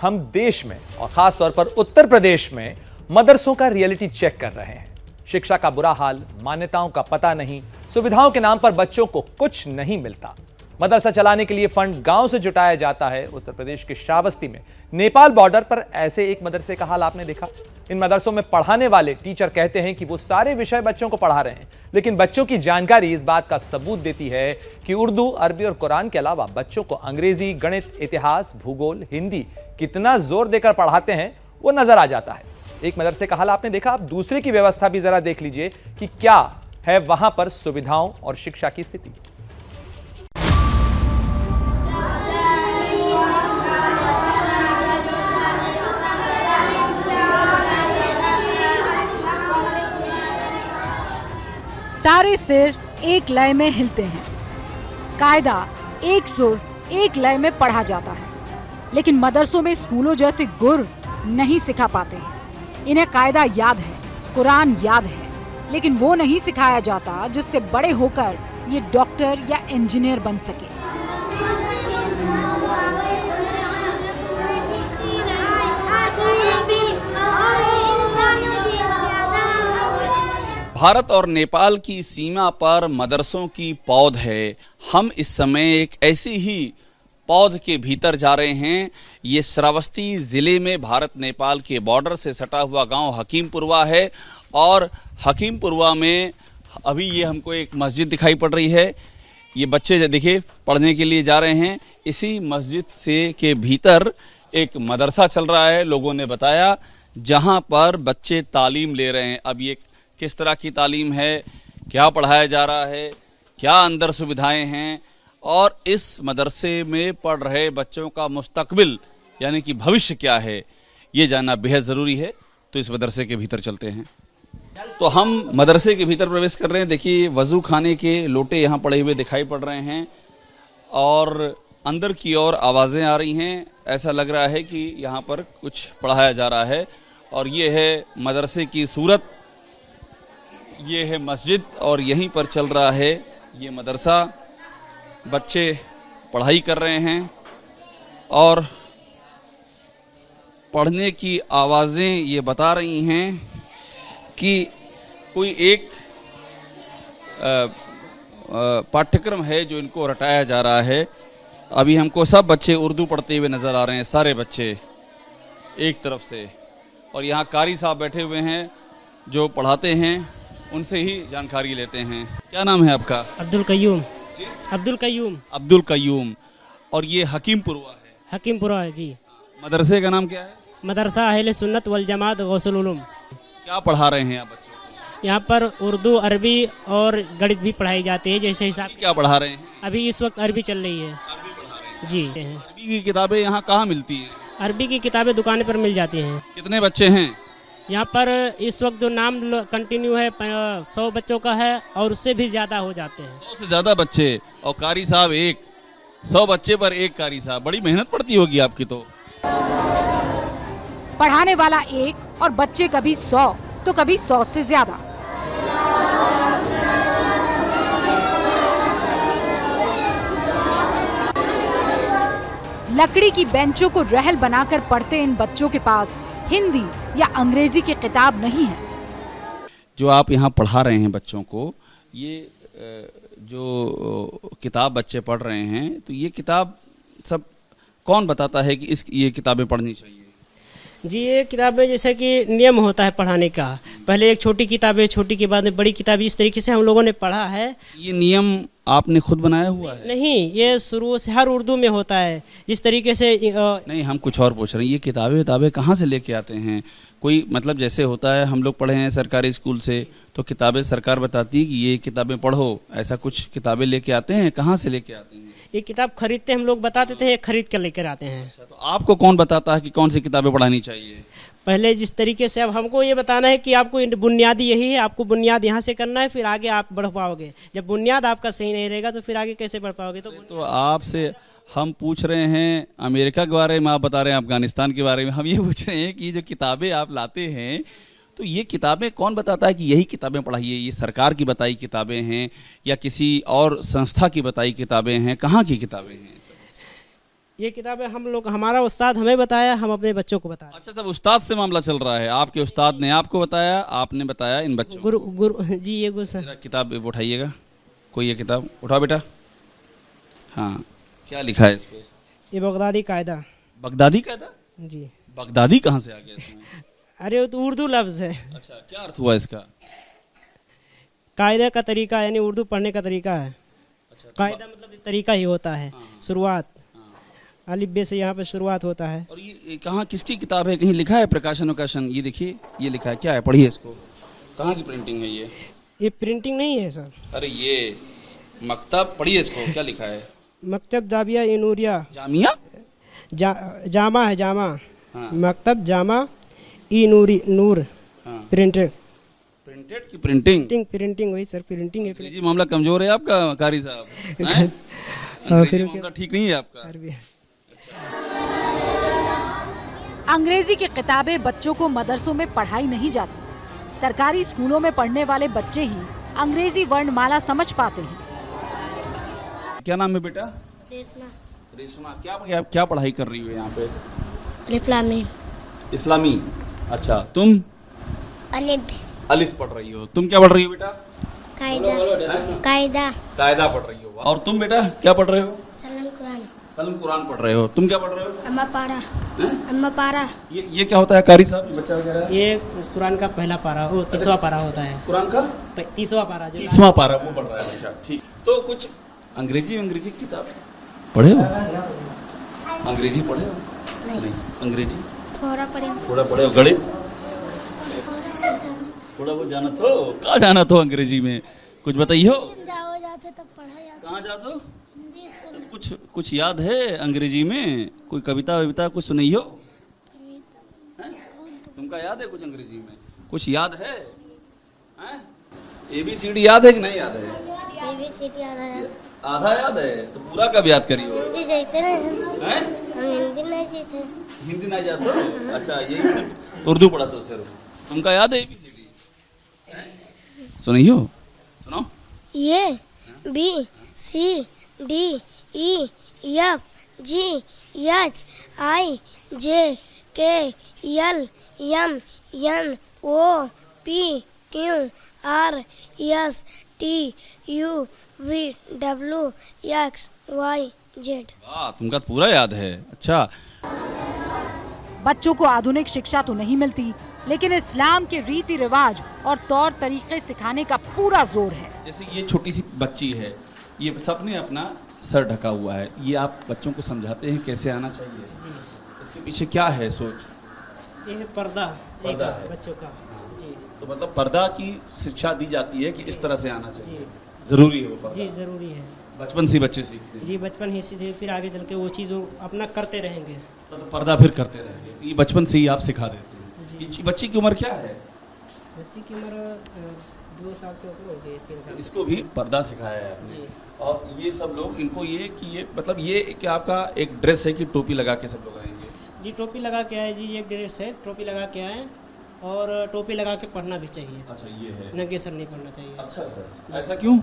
हम देश में और खास तौर पर उत्तर प्रदेश में मदरसों का रियलिटी चेक कर रहे हैं। शिक्षा का बुरा हाल, मान्यताओं का पता नहीं, सुविधाओं के नाम पर बच्चों को कुछ नहीं मिलता। मदरसा चलाने के लिए फंड गांव से जुटाया जाता है। उत्तर प्रदेश के श्रावस्ती में नेपाल बॉर्डर पर ऐसे एक मदरसे का हाल आपने देखा। इन मदरसों में पढ़ाने वाले टीचर कहते हैं कि वो सारे विषय बच्चों को पढ़ा रहे हैं, लेकिन बच्चों की जानकारी इस बात का सबूत देती है कि उर्दू, अरबी और कुरान के अलावा बच्चों को अंग्रेजी, गणित, इतिहास, भूगोल, हिंदी कितना जोर देकर पढ़ाते हैं वो नजर आ जाता है। एक मदरसे का हाल आपने देखा, आप दूसरे की व्यवस्था भी जरा देख लीजिए कि क्या है वहां पर सुविधाओं और शिक्षा की स्थिति। सारे सिर एक लय में हिलते हैं, कायदा एक सुर एक लय में पढ़ा जाता है, लेकिन मदरसों में स्कूलों जैसे गुर नहीं सिखा पाते हैं। इन्हें कायदा याद है, कुरान याद है, लेकिन वो नहीं सिखाया जाता जिससे बड़े होकर ये डॉक्टर या इंजीनियर बन सके। भारत और नेपाल की सीमा पर मदरसों की पौध है। हम इस समय एक ऐसी ही पौध के भीतर जा रहे हैं। ये श्रावस्ती ज़िले में भारत नेपाल के बॉर्डर से सटा हुआ गांव हकीमपुरवा है और हकीमपुरवा में अभी ये हमको एक मस्जिद दिखाई पड़ रही है। ये बच्चे देखिए पढ़ने के लिए जा रहे हैं। इसी मस्जिद से के भीतर एक मदरसा चल रहा है, लोगों ने बताया, जहाँ पर बच्चे तालीम ले रहे हैं। अब ये किस तरह की तालीम है, क्या पढ़ाया जा रहा है, क्या अंदर सुविधाएं हैं और इस मदरसे में पढ़ रहे बच्चों का मुस्तकबिल यानी कि भविष्य क्या है, ये जानना बेहद ज़रूरी है। तो इस मदरसे के भीतर चलते हैं। तो हम मदरसे के भीतर प्रवेश कर रहे हैं। देखिए वज़ू खाने के लोटे यहाँ पड़े हुए दिखाई पड़ रहे हैं और अंदर की ओर आवाज़ें आ रही हैं। ऐसा लग रहा है कि यहाँ पर कुछ पढ़ाया जा रहा है और ये है मदरसे की सूरत। ये है मस्जिद और यहीं पर चल रहा है ये मदरसा। बच्चे पढ़ाई कर रहे हैं और पढ़ने की आवाज़ें ये बता रही हैं कि कोई एक पाठ्यक्रम है जो इनको रटाया जा रहा है। अभी हमको सब बच्चे उर्दू पढ़ते हुए नज़र आ रहे हैं, सारे बच्चे एक तरफ से, और यहाँ कारी साहब बैठे हुए हैं जो पढ़ाते हैं, उनसे ही जानकारी लेते हैं। क्या नाम है आपका? अब्दुल कयूम। अब्दुल कयूम। अब्दुल कयूम। और ये हकीमपुरवा है? हकीमपुरा है जी। मदरसे का नाम क्या है? मदरसा अहले सुन्नत वल जमात गौसुल उलूम। क्या पढ़ा रहे हैं आप बच्चों को? यहाँ पर उर्दू, अरबी और गणित भी पढ़ाई जाती है। जैसे हिसाब क्या पढ़ा रहे हैं? अभी इस वक्त अरबी चल रही है। अरबी पढ़ा रहे हैं जी। अरबी की किताबें यहाँ कहाँ मिलती हैं? अरबी की किताबें दुकान पर मिल जाती हैं। कितने बच्चे हैं यहाँ पर? इस वक्त जो नाम कंटिन्यू है 100 बच्चों का है और उससे भी ज़्यादा हो जाते हैं। 100 से ज़्यादा बच्चे और कारी साहब एक। 100 बच्चे पर एक कारी साहब। बड़ी मेहनत पड़ती होगी आपकी। तो पढ़ाने वाला एक और बच्चे कभी 100 तो कभी 100 से ज्यादा। लकड़ी की बेंचों को रहल बनाकर पढ़ते इन बच्चों के पास हिंदी या अंग्रेजी की किताब नहीं है। जो आप यहाँ पढ़ा रहे हैं बच्चों को, ये जो किताब बच्चे पढ़ रहे हैं, तो ये किताब सब कौन बताता है कि ये किताबें पढ़नी चाहिए? जी, ये किताबें जैसे कि नियम होता है पढ़ाने का। पहले एक छोटी किताबें, छोटी के बाद में बड़ी किताब, इस तरीके से हम लोगों ने पढ़ा है। ये नियम आपने खुद बनाया हुआ है? नहीं, ये शुरू से हर उर्दू में होता है इस तरीके से। नहीं, हम कुछ और पूछ रहे हैं। ये किताबें कहाँ से लेके आते हैं? कोई मतलब जैसे होता है, हम लोग पढ़े हैं सरकारी स्कूल से, तो किताबें सरकार बताती है कि ये किताबें पढ़ो, ऐसा कुछ किताबें लेके आते हैं? कहाँ से लेके आते हैं? ये किताब खरीदते हम लोग बता देते हैं, खरीद कर लेकर आते हैं। तो आपको कौन बताता है कि कौन सी किताबें पढ़ानी चाहिए? पहले जिस तरीके से, अब हमको ये बताना है कि आपको बुनियादी यही है, आपको बुनियाद यहाँ से करना है, फिर आगे आप बढ़ पाओगे। जब बुनियाद आपका सही नहीं रहेगा तो फिर आगे कैसे बढ़ पाओगे? तो आपसे हम पूछ रहे हैं अमेरिका के बारे में, आप बता रहे हैं अफगानिस्तान के बारे में। हम ये पूछ रहे हैं कि जो किताबें आप लाते हैं, तो ये किताबें कौन बताता है कि यही किताबें पढ़ाइए? ये सरकार की बताई किताबें हैं या किसी और संस्था की बताई किताबें हैं? कहाँ की किताबें हैं? ये किताब है हम लोग, हमारा उस्ताद हमें बताया, हम अपने बच्चों को बताया। अच्छा, सब उस्ताद से मामला चल रहा है, आपके उस्ताद ने आपको बताया, आपने बताया इन बच्चों को। गुरु गुरु जी, ये गुरु सर। जरा किताब उठाइएगा, कोई ये किताब उठाओ बेटा। हाँ, क्या लिखा है इस पे? ये बगदादी कायदा। बगदादी कायदा? जी। बगदादी कहाँ से आ गया इसमें? अरे वो तो उर्दू लफ्ज़ है। अच्छा, क्या अर्थ हुआ इसका? कायदा का तरीका, यानी उर्दू पढ़ने का तरीका है। अच्छा, कायदा मतलब तरीका ही होता है, शुरुआत, अलिफ बे से यहाँ पे शुरुआत होता है। और ये कहाँ, किसकी किताब है? कहीं लिखा है प्रकाशन वकाशन? ये देखिए, ये लिखा है, क्या है, पढ़िए इसको। कहाँ की प्रिंटिंग है ये? ये प्रिंटिंग नहीं है सर। अरे ये मकतब, पढ़िए इसको, क्या लिखा है? मकतब जाबिया ई नूरिया। जामिया? जामा है, जामा। हाँ। मकतब जामा ई नूरी, नूर। हाँ। प्रिंटेड प्रिंटेड की प्रिंटिंग? प्रिंटिंग वही सर, प्रिंटिंग है। अंग्रेजी मामला कमजोर है आपका कारी साहब, हैं? अंग्रेजी मामला ठीक नहीं है आपका। अरबी। अंग्रेजी की किताबें बच्चों को मदरसों में पढ़ाई नहीं जाती। सरकारी स्कूलों में पढ़ने वाले बच्चे ही अंग्रेजी वर्णमाला समझ पाते हैं। क्या नाम है बेटा? रेशमा। रेशमा, क्या पढ़ाई कर रही हो यहाँ पे? रिफ्लामी। इस्लामी। अच्छा, तुम? अलिफ। अलिफ पढ़ रही हो। तुम क्या पढ़ रही हो बेटा? कायदा। कायदा। कायदा पढ़ रही हो। और तुम बेटा क्या पढ़ रहे हो? सलम कुरान। सलम कुरान पढ़ रहे हो। तुम क्या पढ़ रहे हो? अम्मा पारा। हैं? अम्मा पारा। ये क्या होता है कारी साहब, बच्चा वगैरह? ये कुरान का पहला पारा, वो 30वां पारा होता है। कुरान का 30वां पारा, जो 30वां पारा वो पढ़ रहा है बच्चा। ठीक, तो कुछ अंग्रेजी किताब पढ़े हो? अंग्रेजी पढ़े हो? नहीं। अंग्रेजी थोड़ा पढ़े। थोड़ा पढ़े हो? गणित थोड़ा बहुत जाना तो? कहाँ जाना तो अंग्रेजी में, कुछ बताइए। जाओ जाते तब पढ़ा जाता। कहाँ जाते हो? हिंदी स्कूल। कुछ याद है अंग्रेजी में? कोई कविता वविता कुछ सुनाई हो? हैं? तुमका याद है कुछ अंग्रेजी में? कुछ याद है? हैं? ABCD याद है कि नहीं याद है? ABCD याद है। आधा याद है तो पूरा कब याद करियो? हिंदी जाते ना हैं? हम हिंदी नहीं जाते। हिंदी ना जाते हो? अच्छा, यही सिर्फ उर्दू पढ़ा तो सिर्फ। तुमका याद है ABCD? सुनियो, सुनो। A B C D E F G H I J K L M N O P Q R S T U V W X Y Z। वाह, तुमका पूरा याद है। अच्छा, बच्चों को आधुनिक शिक्षा तो नहीं मिलती, लेकिन इस्लाम के रीति रिवाज और तौर तरीके सिखाने का पूरा जोर है। जैसे ये छोटी सी बच्ची है, ये सबने अपना सर ढका हुआ है, ये आप बच्चों को समझाते हैं कैसे आना चाहिए? इसके पीछे क्या है सोच? ये है पर्दा, पर्दा है बच्चों का। जी तो मतलब पर्दा की शिक्षा दी जाती है कि इस तरह से आना चाहिए, जी जरूरी है वो पर्दा? जी, जरूरी है। बचपन से बच्चे सीखते हैं। जी, बचपन ही सीधे, फिर आगे चल के वो चीज़ वो अपना करते रहेंगे। तो पर्दा फिर करते रहेंगे, ये बचपन से ही आप सिखा देते हैं। ये बच्ची की उम्र क्या है? बच्ची की उम्र 2 साल से ऊपर हो गई, 3 साल। इसको भी पर्दा सिखाया है आपने। जी। और ये सब लोग इनको ये कि ये मतलब ये क्या आपका एक ड्रेस है कि टोपी लगा के सब लोग आएंगे? जी, टोपी लगा के आए जी, ये ड्रेस है, टोपी लगा के आए और टोपी लगा के पढ़ना भी चाहिए। अच्छा, ये है। नंगे सर नहीं पढ़ना चाहिए। अच्छा सर, ऐसा क्यों?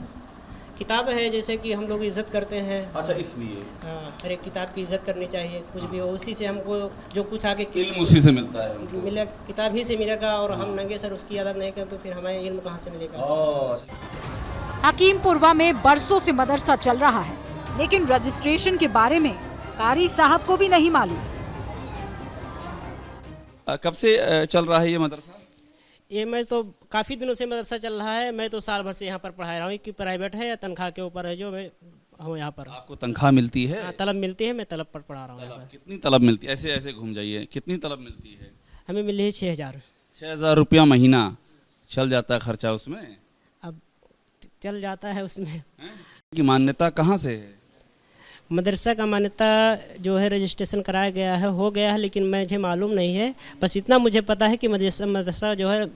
किताब है, जैसे कि हम लोग इज्जत करते हैं। अच्छा, इसलिए हाँ, हर एक किताब की इज्जत करनी चाहिए। कुछ भी हो, उसी से हमको जो कुछ आगे इल्म उसी से मिलता है हमको। मिले, किताब ही से मिलेगा। और हम नंगे सर उसकी अदब नहीं करें तो फिर हमें इल्म कहाँ से मिलेगा? हकीमपुरवा में बरसों से मदरसा चल रहा है, लेकिन रजिस्ट्रेशन के बारे में कारी साहब को भी नहीं मालूम। कब से चल रहा है ये मदरसा? ये मैं तो काफ़ी दिनों से मदरसा चल रहा है। मैं तो साल भर से यहाँ पर पढ़ा रहा हूँ कि प्राइवेट है या तनख्वाह के ऊपर है, जो मैं हूँ यहाँ पर। आपको तनख्वाह मिलती है? हाँ, तलब मिलती है, मैं तलब पर पढ़ा रहा हूँ यहाँ तलब पर। कितनी तलब मिलती है? ऐसे ऐसे घूम जाइए, कितनी तलब मिलती है? हमें मिली है 6,000। 6,000 रुपया महीना चल जाता है खर्चा उसमें? अब चल जाता है उसमें। की मान्यता कहाँ से है? मदरसा का मान्यता जो है रजिस्ट्रेशन कराया गया है, हो गया है, लेकिन मुझे मालूम नहीं है। बस इतना मुझे पता है कि मदरसा जो है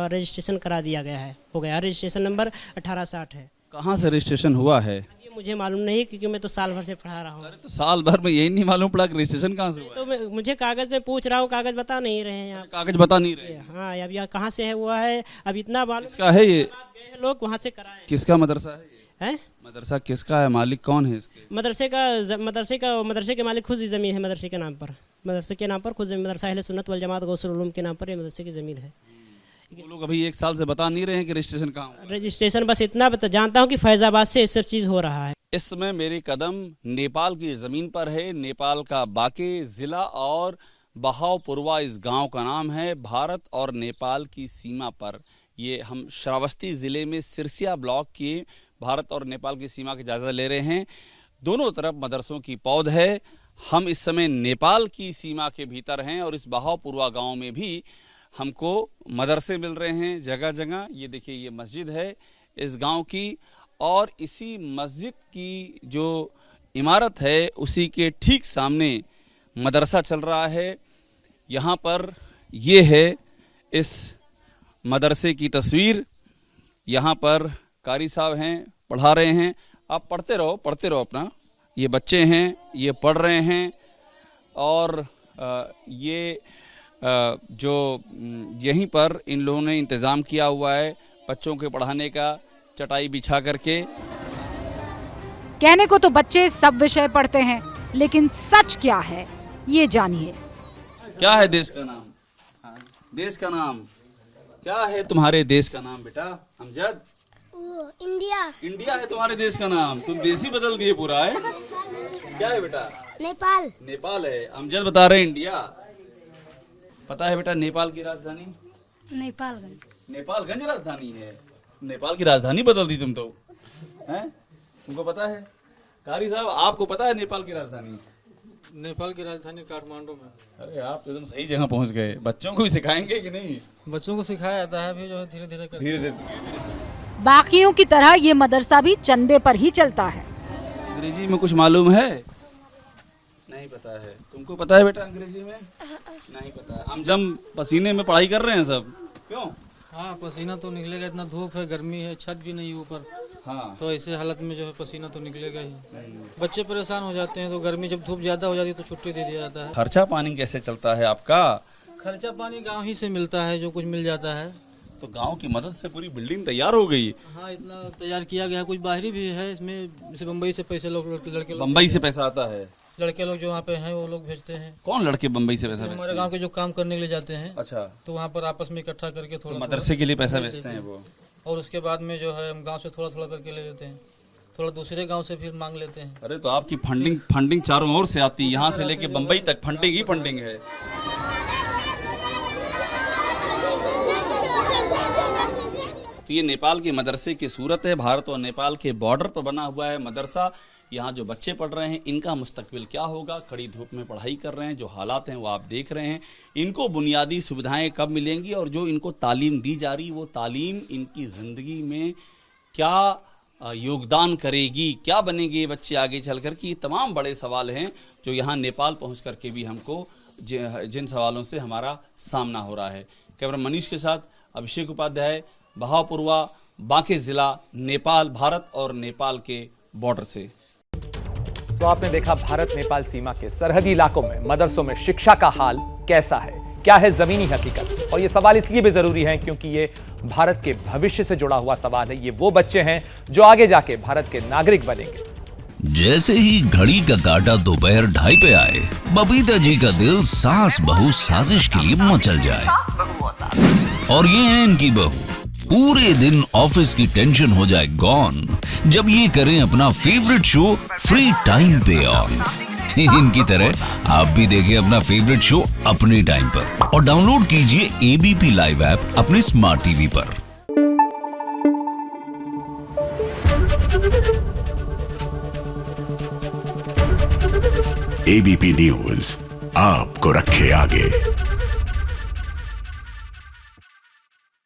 रजिस्ट्रेशन करा दिया गया है, हो गया। रजिस्ट्रेशन नंबर 1860 है। कहाँ से रजिस्ट्रेशन हुआ है? ये मुझे मालूम नहीं, क्योंकि मैं तो साल भर से पढ़ा रहा हूँ। अरे तो साल भर में यही नहीं मालूम पड़ा कि रजिस्ट्रेशन कहाँ से हुआ है? तो मुझे कागज़ में पूछ रहा हूँ, कागज़ बता नहीं रहे हैं यहाँ। कागज बता नहीं रहे? हाँ, अब यहाँ कहाँ से है हुआ है, अब इतना मालूम किसका है ये? गए हैं लोग वहाँ से कराए। किसका मदरसा है ये? हैं। मदरसा किसका है, मालिक कौन है इसके? मदरसे के मालिक खुद ही ज़मीन है मदरसे के नाम पर। मदरसे के नाम पर खुद मदरसा अहले सुन्नत वल जमात गौसुल उलूम के नाम पर ये मदरसे की ज़मीन है। वो लोग अभी 1 साल से बता नहीं रहे हैं कि रजिस्ट्रेशन कहाँ होगा। रजिस्ट्रेशन बस इतना जानता हूँ कि फैज़ाबाद से ये सब चीज़ हो रहा है। इस समय मेरे कदम नेपाल की ज़मीन पर है। नेपाल का बाके ज़िला और बहावपुरवा इस गांव का नाम है। भारत और नेपाल की सीमा पर ये हम श्रावस्ती ज़िले में सिरसिया ब्लॉक के भारत और नेपाल की सीमा का जायज़ा ले रहे हैं। दोनों तरफ मदरसों की पौध है। हम इस समय नेपाल की सीमा के भीतर हैं और इस बहावपुरवा गांव में भी हमको मदरसे मिल रहे हैं जगह जगह। ये देखिए, ये मस्जिद है इस गांव की और इसी मस्जिद की जो इमारत है उसी के ठीक सामने मदरसा चल रहा है। यहाँ पर ये है इस मदरसे की तस्वीर। यहाँ पर कारी साहब हैं, पढ़ा रहे हैं। आप पढ़ते रहो अपना। ये बच्चे हैं, ये पढ़ रहे हैं और ये जो यहीं पर इन लोगों ने इंतज़ाम किया हुआ है बच्चों के पढ़ाने का, चटाई बिछा करके। कहने को तो बच्चे सब विषय पढ़ते हैं, लेकिन सच क्या है ये जानिए। क्या है देश का नाम? हाँ, देश का नाम क्या है? तुम्हारे देश का नाम बेटा अमजद? इंडिया। इंडिया है तुम्हारे देश का नाम। तुम देश ही बदल दिए पूरा है। क्या है बेटा? नेपाल। नेपाल है। अमजद बता रहे इंडिया। पता है बेटा नेपाल की राजधानी? नेपालगंज। नेपालगंज राजधानी है। नेपाल की राजधानी बदल दी तुम तो, हैं? तुमको पता है? कारी साहब, आपको पता है नेपाल की राजधानी? नेपाल की राजधानी काठमांडू में। अरे आप तो एकदम सही जगह पहुंच गए। बच्चों को भी सिखाएंगे कि नहीं? बच्चों को सिखाया जाता है, फिर जो है धीरे धीरे बाकियों की तरह ये मदरसा भी चंदे पर ही चलता है। अंग्रेजी में कुछ मालूम है? नहीं पता है। तुमको पता है बेटा अंग्रेजी में? नहीं पता है। हम जम पसीने में पढ़ाई कर रहे हैं सब। क्यों? हाँ, पसीना तो निकलेगा। इतना धूप है, गर्मी है, छत भी नहीं ऊपर। हाँ, तो ऐसे हालत में जो है पसीना तो निकलेगा ही। बच्चे परेशान हो जाते हैं, तो गर्मी जब धूप ज्यादा हो जाती है तो छुट्टी दे दिया जाता है। खर्चा पानी कैसे चलता है आपका? खर्चा पानी गाँव ही से मिलता है, जो कुछ मिल जाता है। तो गांव की मदद से पूरी बिल्डिंग तैयार हो गई। हाँ, इतना तैयार किया गया है। कुछ बाहरी भी है इसमें, जैसे मुंबई से पैसे लड़के लोग बम्बई से पैसा आता है? लड़के लोग जो वहाँ पे हैं वो लोग भेजते हैं। कौन लड़के बम्बई से पैसा भेजते हमारे हैं? गांव के जो काम करने के लिए जाते हैं, अच्छा, तो वहाँ पर आपस में इकट्ठा करके थोड़ा मदरसे के लिए पैसा भेजते हैं वो। और उसके बाद में जो है हम गांव से थोड़ा थोड़ा करके ले लेते हैं, थोड़ा दूसरे गांव से फिर मांग लेते हैं। अरे तो आपकी फंडिंग चारों ओर से आती है, यहाँ से लेके बम्बई तक फंडिंग ही फंडिंग है। तो ये नेपाल के मदरसे की सूरत है। भारत और नेपाल के बॉर्डर पर बना हुआ है मदरसा। यहाँ जो बच्चे पढ़ रहे हैं इनका मुस्तकबिल क्या होगा? कड़ी धूप में पढ़ाई कर रहे हैं, जो हालात हैं वो आप देख रहे हैं। इनको बुनियादी सुविधाएं कब मिलेंगी और जो इनको तालीम दी जा रही वो तालीम इनकी ज़िंदगी में क्या योगदान करेगी, क्या बनेंगे ये बच्चे आगे चल कर? कि ये तमाम बड़े सवाल हैं जो यहाँ नेपाल पहुँच करके भी हमको जिन सवालों से हमारा सामना हो रहा है। कैमरा मनीष के साथ अभिषेक उपाध्याय, बहावपुरवा, बाके ज़िला, नेपाल, भारत और नेपाल के बॉर्डर से। तो आपने देखा भारत नेपाल सीमा के सरहदी इलाकों में मदरसों में शिक्षा का हाल कैसा है, क्या है जमीनी हकीकत। और ये सवाल इसलिए भी जरूरी है क्योंकि ये भारत के भविष्य से जुड़ा हुआ सवाल है। ये वो बच्चे हैं जो आगे जाके भारत के नागरिक बनेंगे। जैसे ही घड़ी का काटा दोपहर 2:30 पे आए, बबीता जी का दिल सास बहू साजिश के लिए मचल जाए। और ये है इनकी बहू, पूरे दिन ऑफिस की टेंशन हो जाए गॉन जब ये करें अपना फेवरेट शो फ्री टाइम पे ऑन। इनकी तरह आप भी देखें अपना फेवरेट शो अपने टाइम पर और डाउनलोड कीजिए एबीपी लाइव ऐप अपने स्मार्ट टीवी पर। एबीपी न्यूज आपको रखे आगे।